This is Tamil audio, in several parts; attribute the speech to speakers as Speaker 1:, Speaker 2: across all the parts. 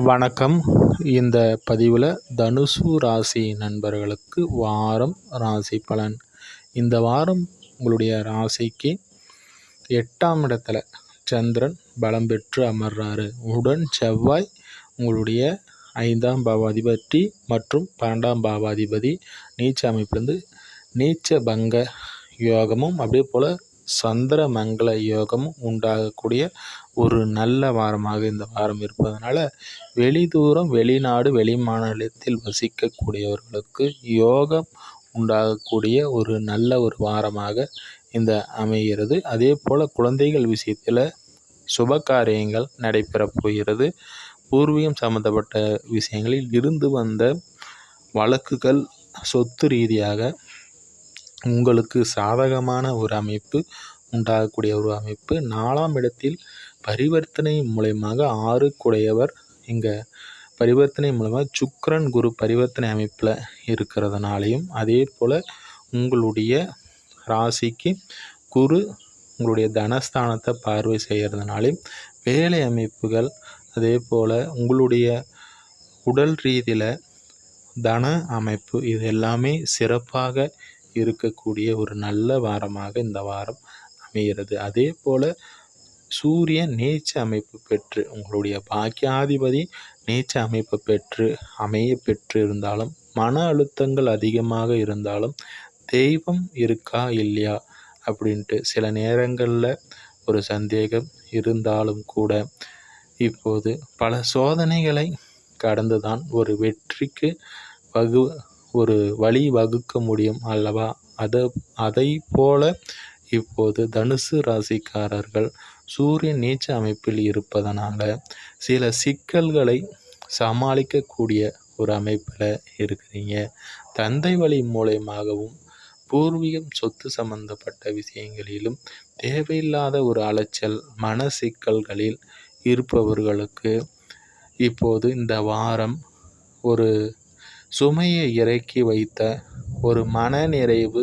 Speaker 1: வணக்கம். இந்த பதிவில் தனுசு ராசி நண்பர்களுக்கு வாரம் ராசி பலன். இந்த வாரம் உங்களுடைய ராசிக்கு 8ஆம் இடத்துல சந்திரன் பலம் பெற்று அமர்றாரு. உடன் செவ்வாய் உங்களுடைய 5ஆம் பாவாதிபதி மற்றும் 12ஆம் பாவாதிபதி நீச்ச அமைப்பிலிருந்து நீச்ச பங்க யோகமும் அதே போல் சந்திர மங்கள யோகமும் உண்டாகக்கூடிய ஒரு நல்ல வாரமாக இந்த வாரம் இருப்பதனால வெளிதூரம் வெளிநாடு வெளிமாநிலத்தில் வசிக்கக்கூடியவர்களுக்கு யோகம் உண்டாகக்கூடிய ஒரு நல்ல ஒரு வாரமாக இந்த அமைகிறது. அதே போல் குழந்தைகள் விஷயத்தில் சுப காரியங்கள் நடைபெறப் போகிறது. பூர்வீகம் சம்பந்தப்பட்ட விஷயங்களில் இருந்து வந்த வழக்குகள் சொத்து ரீதியாக உங்களுக்கு சாதகமான ஒரு அமைப்பு உண்டாகக்கூடிய ஒரு அமைப்பு. 4ஆம் இடத்தில் பரிவர்த்தனை மூலயமாக 6 குடையவர் இங்கே பரிவர்த்தனை மூலமாக சுக்கிரன் குரு பரிவர்த்தனை அமைப்பில் இருக்கிறதுனாலையும் அதே போல் உங்களுடைய ராசிக்கு குரு உங்களுடைய தனஸ்தானத்தை பார்வை செய்கிறதுனாலையும் வேலை அமைப்புகள் அதே போல் உங்களுடைய உடல் ரீதியில் தன அமைப்பு இது எல்லாமே சிறப்பாக இருக்கக்கூடிய ஒரு நல்ல வாரமாக இந்த வாரம் அமைகிறது. அதே போல் சூரியன் நீச்ச அமைப்பு பெற்று உங்களுடைய பாக்கியாதிபதி நீச்ச அமைப்பு பெற்று அமைய பெற்று இருந்தாலும் மன அழுத்தங்கள் அதிகமாக இருந்தாலும் தெய்வம் இருக்கா இல்லையா அப்படின்ட்டு சில நேரங்களில் ஒரு சந்தேகம் இருந்தாலும் கூட இப்போது பல சோதனைகளை கடந்துதான் ஒரு வெற்றிக்கு ஒரு வழி வகுக்க முடியும் அல்லவா? அதை போல இப்போது தனுசு ராசிக்காரர்கள் சூரியன் நீச்ச அமைப்பில் இருப்பதனால சில சிக்கல்களை சமாளிக்கக்கூடிய ஒரு அமைப்பில் இருக்கிறீங்க. தந்தை வழி மூலயமாகவும் பூர்வீகம் சொத்து சம்பந்தப்பட்ட விஷயங்களிலும் தேவையில்லாத ஒரு அலைச்சல் மன சிக்கல்களில் இருப்பவர்களுக்கு இப்போது இந்த வாரம் ஒரு சுமையை இறக்கி வைத்த ஒரு மன நிறைவு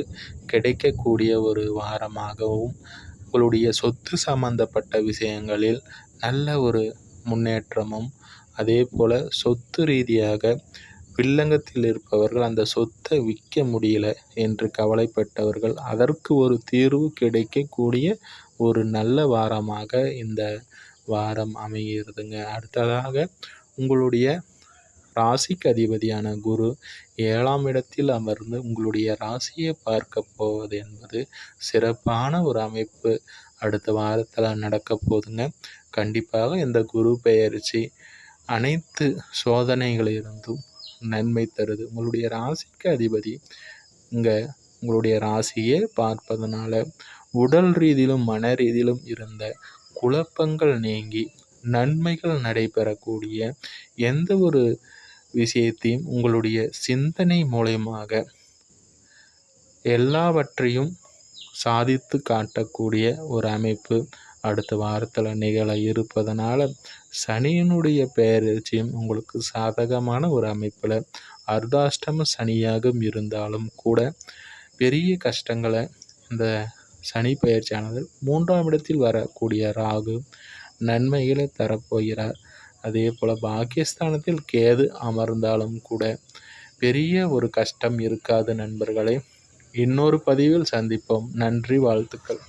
Speaker 1: கிடைக்கக்கூடிய ஒரு வாரமாகவும் உங்களுடைய சொத்து சம்பந்தப்பட்ட விஷயங்களில் நல்ல ஒரு முன்னேற்றமும் அதே போல் சொத்து ரீதியாக வில்லங்கத்தில் இருப்பவர்கள் அந்த சொத்தை விற்க முடியல என்று கவலைப்பட்டவர்கள் அதற்கு ஒரு தீர்வு கிடைக்கக்கூடிய ஒரு நல்ல வாரமாக இந்த வாரம் அமைகிறதுங்க. அடுத்ததாக உங்களுடைய ராசிக்கு அதிபதியான குரு 7ஆம் இடத்தில் அமர்ந்து உங்களுடைய ராசியை பார்க்க போவது என்பது சிறப்பான ஒரு அமைப்பு அடுத்த வாரத்தில் நடக்க போகுதுங்க. கண்டிப்பாக இந்த குரு பெயர்ச்சி அனைத்து சோதனைகளிலிருந்தும் நன்மை தருது. உங்களுடைய ராசிக்கு அதிபதி இங்கே உங்களுடைய ராசியை பார்ப்பதனால உடல் ரீதியிலும் மன ரீதியிலும் இருந்த குழப்பங்கள் நீங்கி நன்மைகள் நடைபெறக்கூடிய எந்த ஒரு விஷயத்தையும் உங்களுடைய சிந்தனை மூலயமாக எல்லாவற்றையும் சாதித்து காட்டக்கூடிய ஒரு அமைப்பு அடுத்த வாரத்தில் நிகழ இருப்பதனால சனியினுடைய பெயர்ச்சியும் உங்களுக்கு சாதகமான ஒரு அமைப்பில் அர்த்தாஷ்டம சனியாக இருந்தாலும் கூட பெரிய கஷ்டங்களை இந்த சனி பெயர்ச்சியானது 3ஆம் இடத்தில் வரக்கூடிய ராகு நன்மைகளை தரப்போகிறார். அதே போல் பாக்கியஸ்தானத்தில் கேது அமர்ந்தாலும் கூட பெரிய ஒரு கஷ்டம் இருக்காது நண்பர்களே. இன்னொரு பதிவில் சந்திப்போம். நன்றி, வாழ்த்துக்கள்.